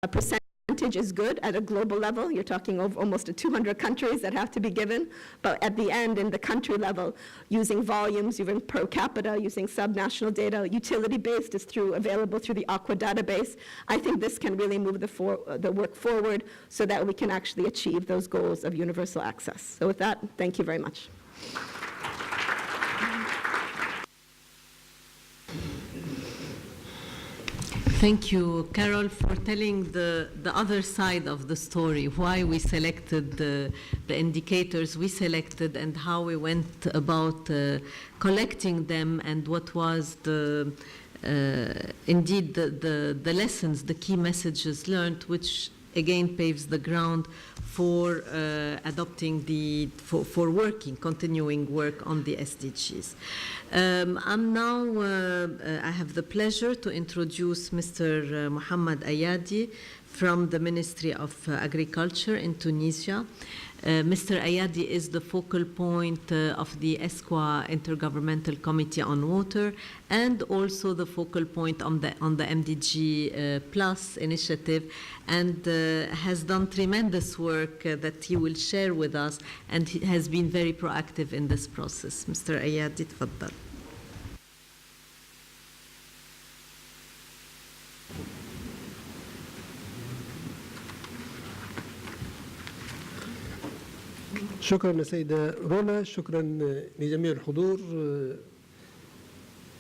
percentage is good at a global level. You're talking of almost 200 countries that have to be given, but at the end, in the country level, using volumes, using per capita, using subnational data, utility-based is available through the ACWUA database. I think this can really move the work forward so that we can actually achieve those goals of universal access. So with that, thank you very much. Thank you, Carol, for telling the other side of the story, why we selected the indicators we selected and how we went about collecting them and what was indeed the lessons, the key messages learned, which again paves the ground for adopting for continuing work on the SDGs. I'm now, I have the pleasure to introduce Mr. Mohamed Ayadi from the Ministry of Agriculture in Tunisia. Mr. Ayadi is the focal point of the ESCWA Intergovernmental Committee on Water and also the focal point on the MDG Plus initiative, and has done tremendous work that he will share with us, and he has been very proactive in this process. Mr. Ayadi, تفضل. شكرا سيدة رولا، شكرا لجميع الحضور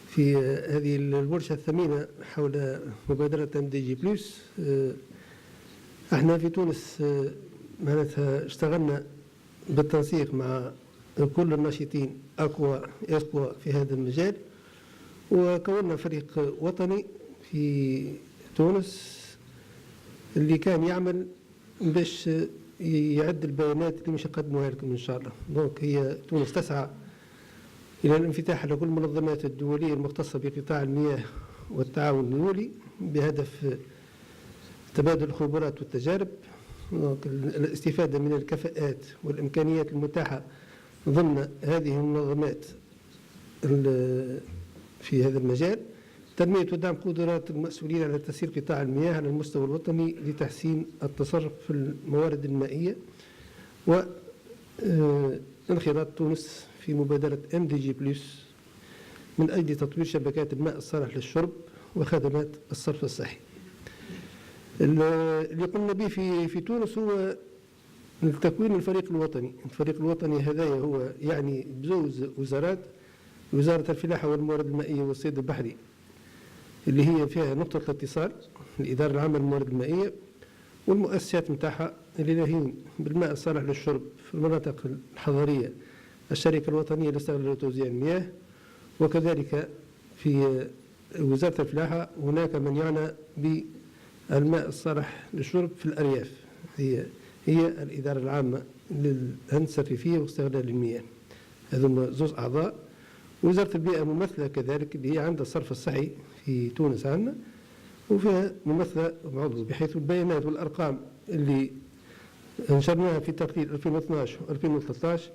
في هذه الورشة الثمينة حول مبادرة MDG بلس. احنا في تونس معناتها اشتغلنا بالتنسيق مع كل الناشطين ACWUA في هذا المجال، وكونا فريق وطني في تونس اللي كان يعمل باش يعد البيانات اللي مش نقدموها لكم ان شاء الله. دونك هي تونس تسعى الى الانفتاح على كل المنظمات الدوليه المختصه بقطاع المياه والتعاون الدولي بهدف تبادل الخبرات والتجارب، الاستفاده من الكفاءات والامكانيات المتاحه ضمن هذه المنظمات في هذا المجال، تنمية ودعم قدرات المسؤولين على تسيير قطاع المياه على المستوى الوطني لتحسين التصرف في الموارد المائية، وانخراط تونس في مبادرة MDG بلس من أجل تطوير شبكات الماء الصالح للشرب وخدمات الصرف الصحي. اللي قمنا به في تونس هو تكوين الفريق الوطني. الفريق الوطني هذايا هو يعني بزوز وزارات، وزارة الفلاحة والموارد المائية والصيد البحري اللي هي فيها نقطة الاتصال الإدارة العامة للموارد المائية، والمؤسسات متاعها اللي لاهين بالماء الصالح للشرب في المناطق الحضرية، الشركة الوطنية لاستغلال وتوزيع المياه، وكذلك في وزارة الفلاحة هناك من يعنى بالماء الصالح للشرب في الأرياف، هي الإدارة العامة للهندسة الريفية واستغلال المياه. هذوما زوز أعضاء. وزارة البيئة ممثلة كذلك اللي هي عندها الصرف الصحي في تونس عندنا، وفيها ممثلة عضو، بحيث البيانات والأرقام اللي نشرناها في تقرير 2012 و 2013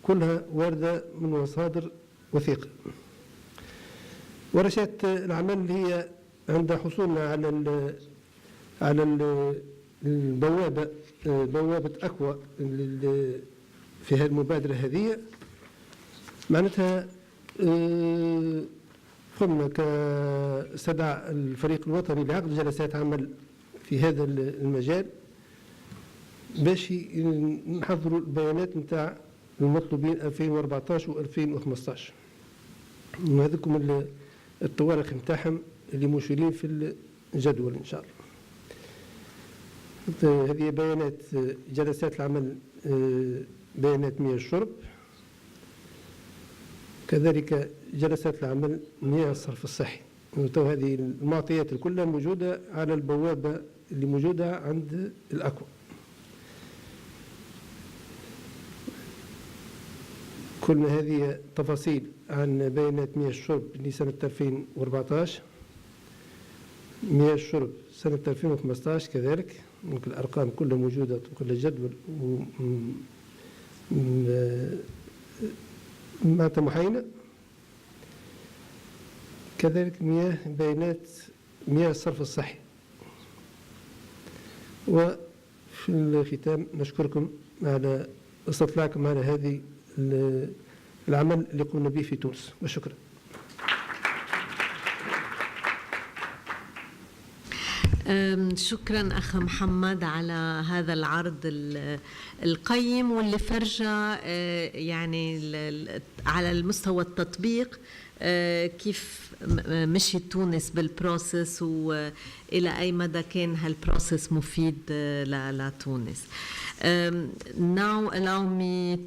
كلها واردة من مصادر وثيقة. ورشات العمل اللي هي عند حصولنا على البوابة بوابة أكوا في هذه المبادرة هذه، معناتها قمنا كاستدعاء الفريق الوطني لعقد جلسات عمل في هذا المجال باش نحضروا البيانات نتاع المطلوبين 2014 و 2015، وهذوكم التواريخ نتاعهم اللي مشيرين في الجدول ان شاء الله. هذه بيانات جلسات العمل، بيانات مياه الشرب، كذلك جلسات العمل مياه الصرف الصحي. هذه المعطيات كلها موجودة على البوابة اللي موجودة عند الأكوا. كل هذه تفاصيل عن بيانات مياه الشرب لسنة 2014، مياه الشرب سنة 2015 كذلك، ممكن الأرقام كلها موجودة طبقا للجدول معناتها محاينة. كذلك بيانات مياه الصرف الصحي وفي الختام نشكركم على استطلاعكم على هذه العمل اللي قمنا به في تونس، وشكرا. شكرا أخ محمد على هذا العرض القيم واللي فرجى يعني على المستوى التطبيق كيف مشي تونس بالبروسيس وإلى أي مدى كان هالبروسيس مفيد لتونس. Now allow me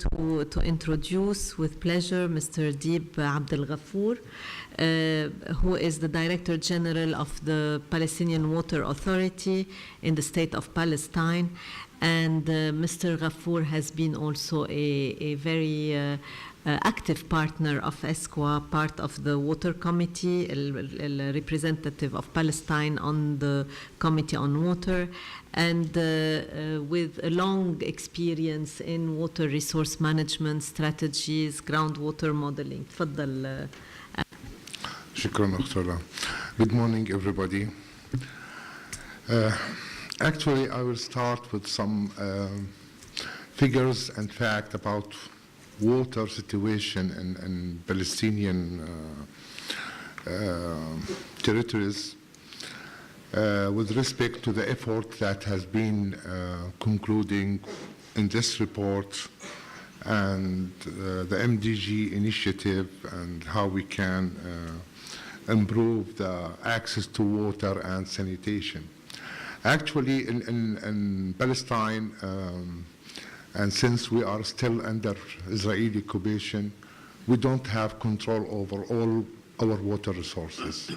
to introduce with pleasure Mr. Deeb Abdelghafour, who is the Director General of the Palestinian Water Authority in the state of Palestine. And Mr. Ghafour has been also a very active partner of ESCWA, part of the Water Committee, a representative of Palestine on the Committee on Water, and with a long experience in water resource management strategies, groundwater modeling. تفضل. شكرا أختنا. Good morning, everybody. Actually, I will start with some figures and facts about water situation in Palestinian territories with respect to the effort that has been concluding in this report and the MDG Initiative and how we can improve the access to water and sanitation. Actually, in Palestine, and since we are still under Israeli occupation, we don't have control over all our water resources.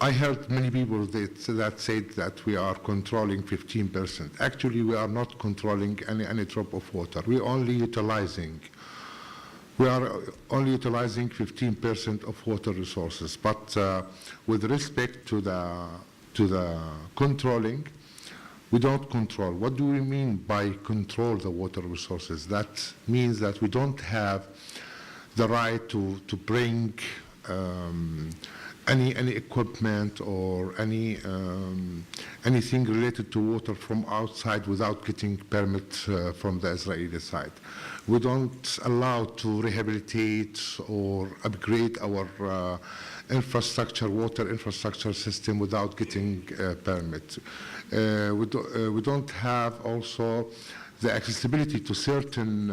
I heard many people that said that we are controlling 15%. Actually, we are not controlling any drop of water. We are only utilizing 15% of water resources. But with respect to the controlling, we don't control. What do we mean by control the water resources? That means that we don't have the right to bring any equipment or anything related to water from outside without getting permit from the Israeli side. We don't allow to rehabilitate or upgrade our water infrastructure system without getting permit. We don't have also the accessibility to certain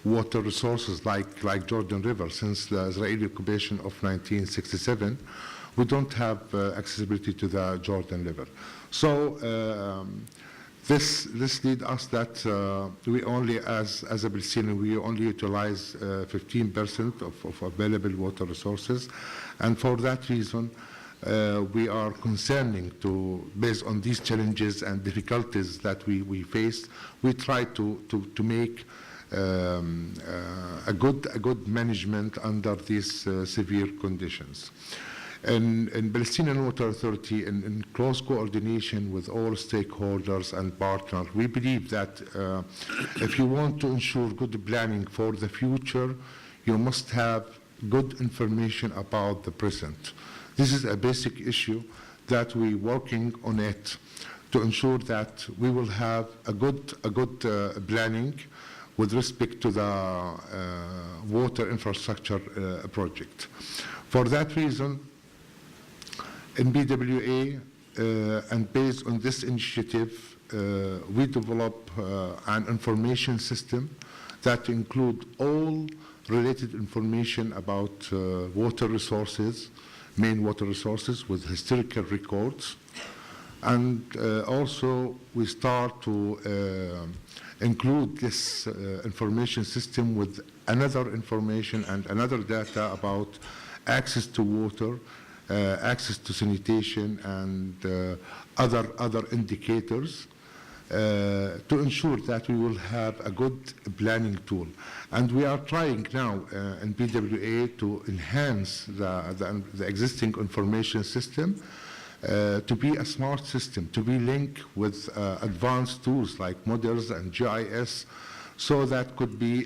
water resources like Jordan River. Since the Israeli occupation of 1967, we don't have accessibility to the Jordan River. So this leads us that we only, as a Palestinian, we only utilize 15% of available water resources, and for that reason, we are concerning based on these challenges and difficulties that we face, we try to make a good management under these severe conditions. In Palestinian Water Authority, in close coordination with all stakeholders and partners, we believe that if you want to ensure good planning for the future, you must have good information about the present. This is a basic issue that we're working on it to ensure that we will have a good planning with respect to the water infrastructure project. For that reason, in BWA, and based on this initiative, we develop an information system that includes all related information about water resources, main water resources with historical records. And also we start to include this information system with another information and another data about access to water, access to sanitation, and other indicators to ensure that we will have a good planning tool. And we are trying now in BWA to enhance the existing information system to be a smart system, to be linked with advanced tools like models and GIS, so that could be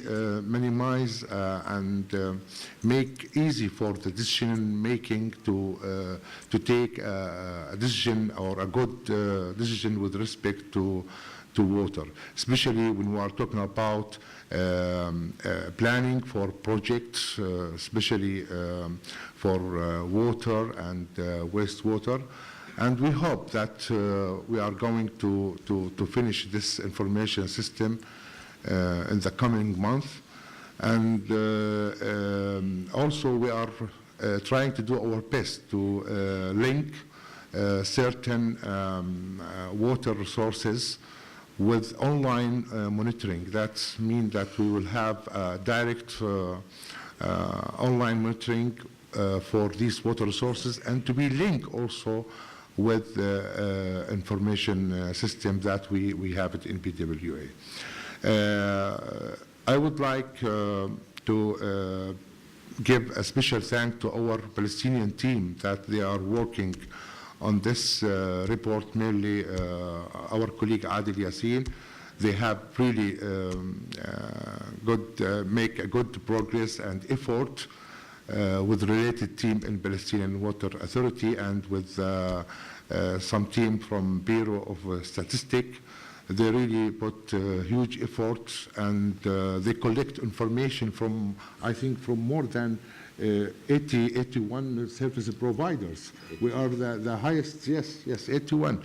minimize and make easy for the decision making to take a decision or a good decision with respect to water, especially when we are talking about planning for projects, especially for water and wastewater. And we hope that we are going to finish this information system in the coming month. And also we are trying to do our best to link certain water resources with online monitoring. That means that we will have direct online monitoring for these water resources, and to be linked also with the information system that we have it in PWA. I would like to give a special thanks to our Palestinian team that they are working on this report, mainly our colleague Adil Yassin. They have really make a good progress and effort with related team in Palestinian Water Authority and with some team from Bureau of Statistics. They really put huge efforts, and they collect information from, I think, from more than 81 service providers. We are the highest, yes, 81.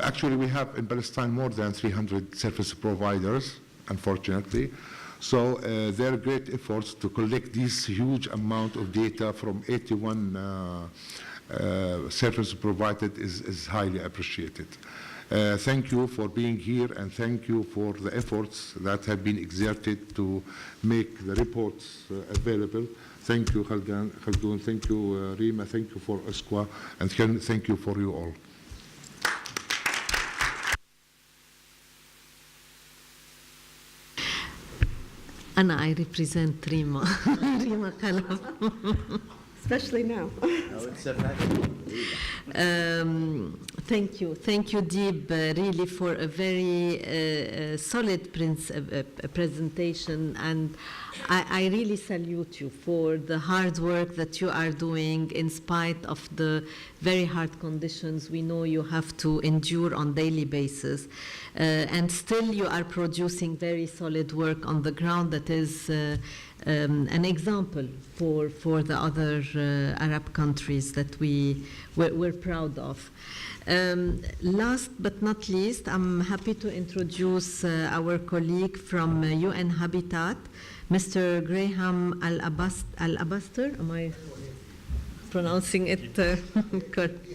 Actually, we have in Palestine more than 300 service providers, unfortunately. So there are great efforts to collect this huge amount of data from 81 service provided is highly appreciated. Thank you for being here, and thank you for the efforts that have been exerted to make the reports available. Thank you, Khaldon. Thank you, Rima. Thank you for ESCWA, and thank you for you all. I represent Rima. Rima Khalaf. Especially now. Thank you, Deeb, really for a very solid presentation, and I really salute you for the hard work that you are doing in spite of the very hard conditions we know you have to endure on daily basis, and still you are producing very solid work on the ground that is an example for the other Arab countries that we're proud of. Last but not least, I'm happy to introduce our colleague from UN Habitat, Mr. Graham Al-Abaster. Am I pronouncing it correct?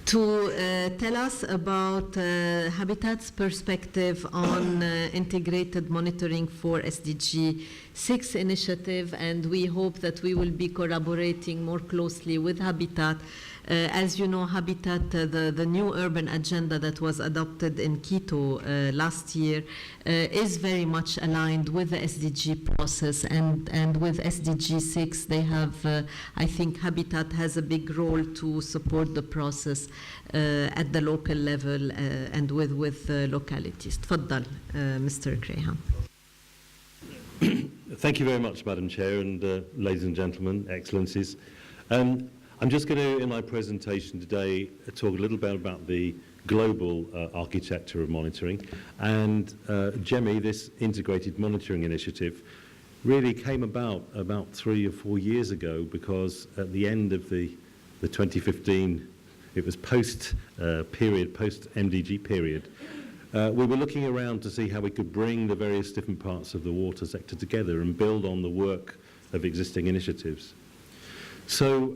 To tell us about Habitat's perspective on integrated monitoring for SDG 6 initiative, and we hope that we will be collaborating more closely with Habitat. As you know, Habitat, the new urban agenda that was adopted in Quito last year, is very much aligned with the SDG process, and with SDG 6, they have, I think Habitat has a big role to support the process at the local level and with localities. تفضل, Mr. Graham. Thank you very much, Madam Chair, and ladies and gentlemen, excellencies. I'm just going to, in my presentation today, talk a little bit about the global architecture of monitoring. And GEMI, this integrated monitoring initiative, really came about 3 or 4 years ago, because at the end of the 2015, it was post-MDG period, we were looking around to see how we could bring the various different parts of the water sector together and build on the work of existing initiatives. So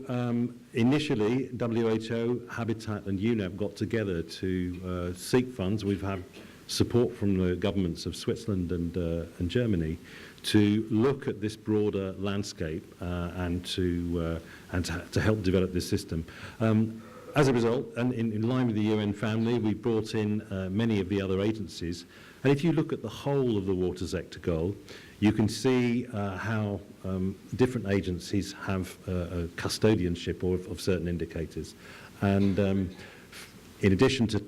initially, WHO, Habitat and UNEP got together to seek funds. We've had support from the governments of Switzerland and Germany to look at this broader landscape and to help develop this system. As a result, and in line with the UN family, we brought in many of the other agencies. And if you look at the whole of the water sector goal, you can see how different agencies have a custodianship of certain indicators. And in addition to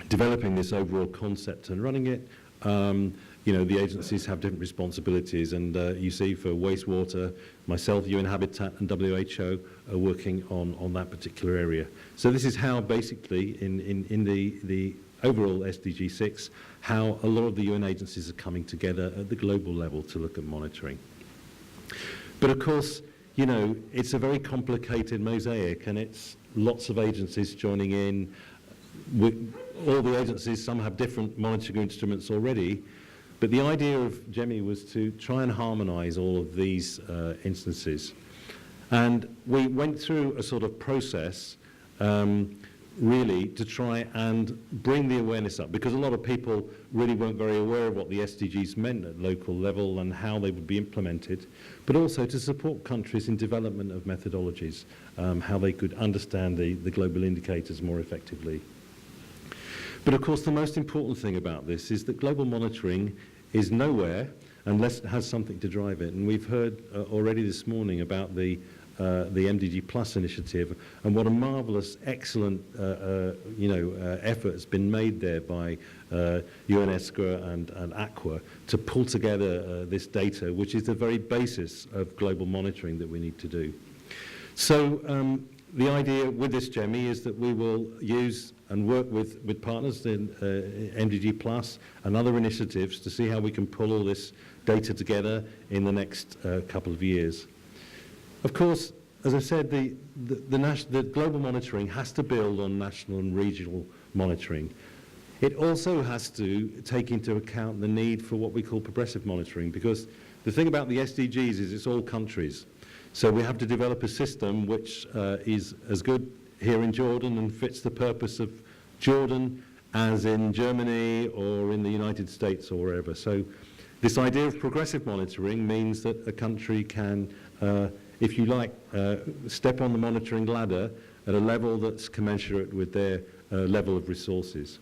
developing this overall concept and running it. The agencies have different responsibilities, and you see for wastewater, myself, UN Habitat and WHO are working on that particular area. So this is how basically in the overall SDG 6, how a lot of the UN agencies are coming together at the global level to look at monitoring. But of course, it's a very complicated mosaic, and it's lots of agencies joining in. All the agencies, some have different monitoring instruments already, but the idea of GEMI was to try and harmonize all of these instances. And we went through a sort of process really to try and bring the awareness up, because a lot of people really weren't very aware of what the SDGs meant at local level and how they would be implemented, but also to support countries in development of methodologies, how they could understand the global indicators more effectively. But of course, the most important thing about this is that global monitoring is nowhere unless it has something to drive it. And we've heard already this morning about the MDG Plus initiative and what a marvelous, excellent, effort has been made there by UN-ESCWA and ACWUA to pull together this data, which is the very basis of global monitoring that we need to do. So the idea with this GEMI is that we will use and work with partners in MDG Plus and other initiatives to see how we can pull all this data together in the next couple of years. Of course, as I said, the global monitoring has to build on national and regional monitoring. It also has to take into account the need for what we call progressive monitoring, because the thing about the SDGs is it's all countries. So we have to develop a system which is as good here in Jordan and fits the purpose of Jordan as in Germany or in the United States or wherever. So this idea of progressive monitoring means that a country can, if you like, step on the monitoring ladder at a level that's commensurate with their level of resources.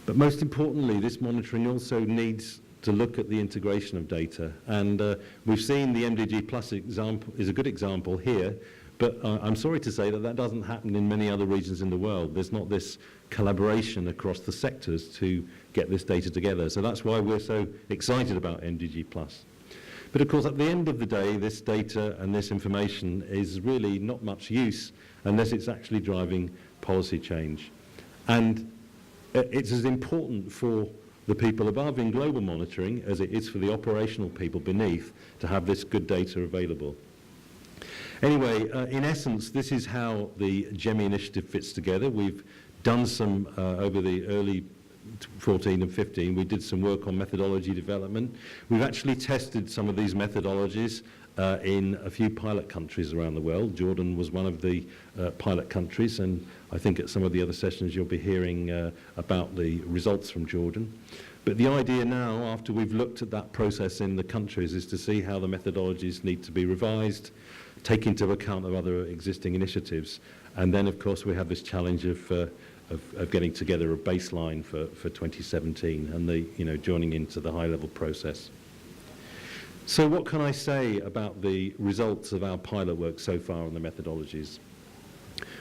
But most importantly, this monitoring also needs to look at the integration of data. And we've seen the MDG Plus example is a good example here, but I'm sorry to say that that doesn't happen in many other regions in the world. There's not this collaboration across the sectors to get this data together. So that's why we're so excited about MDG Plus. But of course, at the end of the day, this data and this information is really not much use unless it's actually driving policy change. And it's as important for the people above in global monitoring as it is for the operational people beneath to have this good data available. Anyway, in essence, this is how the GEMI initiative fits together. We've done some, over the early 14 and 15, we did some work on methodology development. We've actually tested some of these methodologies in a few pilot countries around the world. Jordan was one of the pilot countries, and I think at some of the other sessions you'll be hearing about the results from Jordan. But the idea now, after we've looked at that process in the countries, is to see how the methodologies need to be revised, take into account of other existing initiatives, and then of course we have this challenge of getting together a baseline for 2017 and joining into the high-level process. So what can I say about the results of our pilot work so far on the methodologies?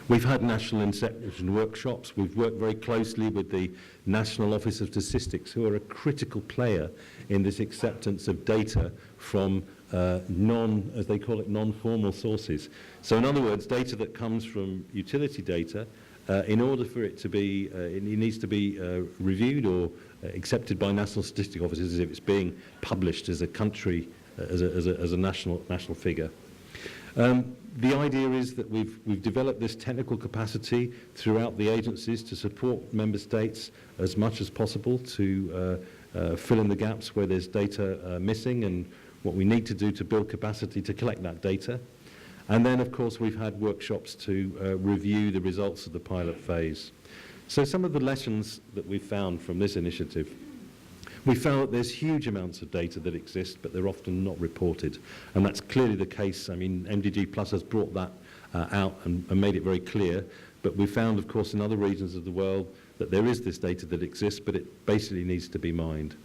We've had national inception workshops. We've worked very closely with the National Office of Statistics, who are a critical player in this acceptance of data from as they call it, non-formal sources. So in other words, data that comes from utility data, in order for it to be, it needs to be reviewed or accepted by national statistic offices as if it's being published as a country, as a national figure. The idea is that we've developed this technical capacity throughout the agencies to support member states as much as possible to fill in the gaps where there's data missing and what we need to do to build capacity to collect that data. And then, of course, we've had workshops to review the results of the pilot phase. So some of the lessons that we've found from this initiative. We found that there's huge amounts of data that exist, but they're often not reported. And that's clearly the case. I mean, MDG Plus has brought that out and made it very clear. But we found, of course, in other regions of the world that there is this data that exists, but it basically needs to be mined.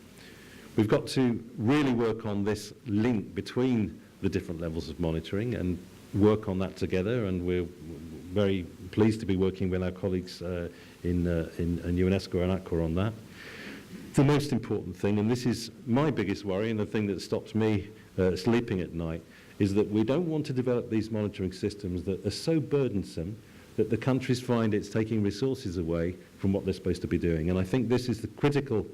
We've got to really work on this link between the different levels of monitoring and work on that together, and very pleased to be working with our colleagues in UN-ESCWA and ACWUA on that. The most important thing, and this is my biggest worry and the thing that stops me sleeping at night, is that we don't want to develop these monitoring systems that are so burdensome that the countries find it's taking resources away from what they're supposed to be doing. And I think this is the critical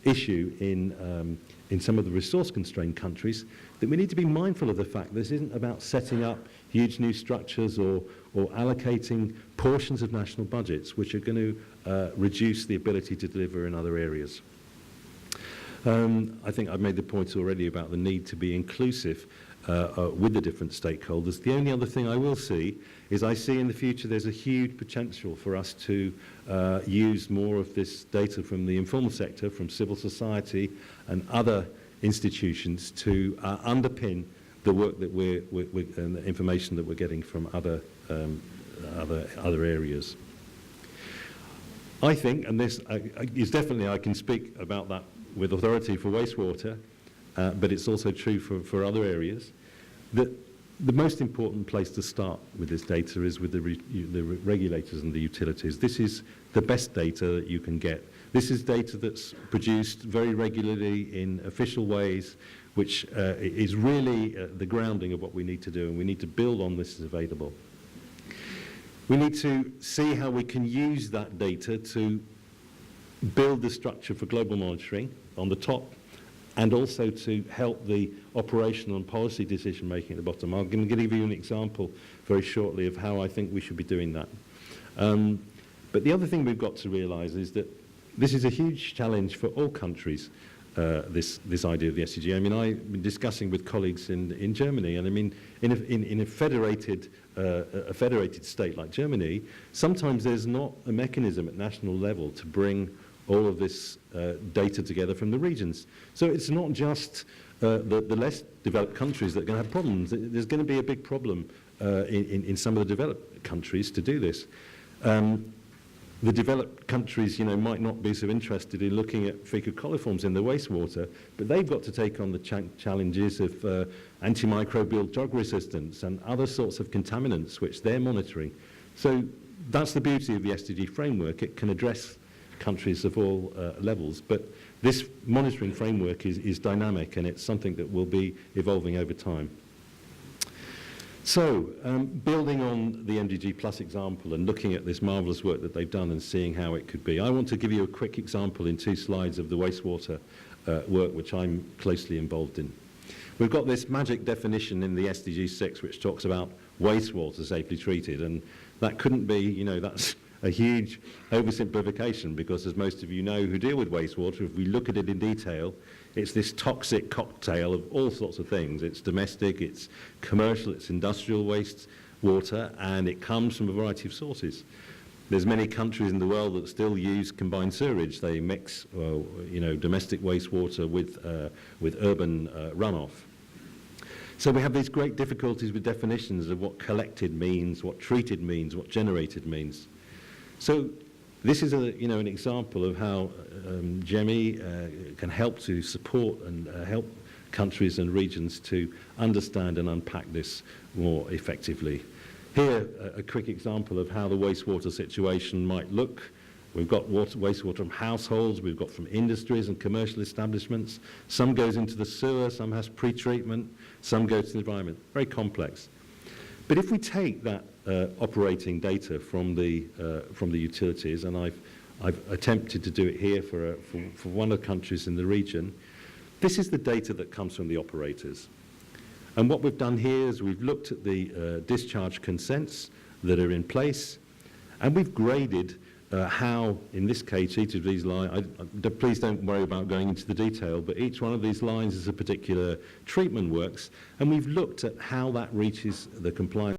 issue in some of the resource-constrained countries, that we need to be mindful of the fact this isn't about setting up huge new structures or allocating portions of national budgets which are going to reduce the ability to deliver in other areas. I think I've made the point already about the need to be inclusive with the different stakeholders. The only other thing I will see is I see in the future there's a huge potential for us to use more of this data from the informal sector, from civil society and other institutions to underpin the work that and the information that we're getting from other areas. I think, and this is definitely, I can speak about that with authority for wastewater, but it's also true for other areas, that the most important place to start with this data is with the regulators and the utilities. This is the best data that you can get. This is data that's produced very regularly in official ways, which is really the grounding of what we need to do, and we need to build on this as available. We need to see how we can use that data to build the structure for global monitoring on the top, and also to help the operational and policy decision making at the bottom. I'm going to give you an example very shortly of how I think we should be doing that. But the other thing we've got to realise is that this is a huge challenge for all countries, this idea of the SDG. I mean, I've been discussing with colleagues in Germany, and I mean, in a federated state like Germany, sometimes there's not a mechanism at national level to bring all of this data together from the regions. So it's not just the less developed countries that are going to have problems. There's going to be a big problem in some of the developed countries to do this. The developed countries, might not be so interested in looking at fecal coliforms in the wastewater, but they've got to take on the challenges of antimicrobial drug resistance and other sorts of contaminants which they're monitoring. So that's the beauty of the SDG framework. It can address countries of all levels, but this monitoring framework is dynamic, and it's something that will be evolving over time. So, building on the MDG Plus example and looking at this marvellous work that they've done and seeing how it could be, I want to give you a quick example in 2 slides of the wastewater work which I'm closely involved in. We've got this magic definition in the SDG 6 which talks about wastewater safely treated, and that couldn't be, that's a huge oversimplification, because as most of you know who deal with wastewater, if we look at it in detail, it's this toxic cocktail of all sorts of things. It's domestic, it's commercial, it's industrial wastewater, and it comes from a variety of sources. There's many countries in the world that still use combined sewerage. They mix, domestic wastewater with urban runoff. So we have these great difficulties with definitions of what collected means, what treated means, what generated means. So this is an example of how GEMI can help to support and help countries and regions to understand and unpack this more effectively. Here, a quick example of how the wastewater situation might look. We've got wastewater from households, we've got from industries and commercial establishments. Some goes into the sewer, some has pre-treatment, some goes to the environment. Very complex. But if we take that operating data from the utilities, and I've attempted to do it here for one of the countries in the region, this is the data that comes from the operators. And what we've done here is we've looked at the discharge consents that are in place, and we've graded how, in this case, each of these lines, please don't worry about going into the detail, but each one of these lines is a particular treatment works, and we've looked at how that reaches the compliance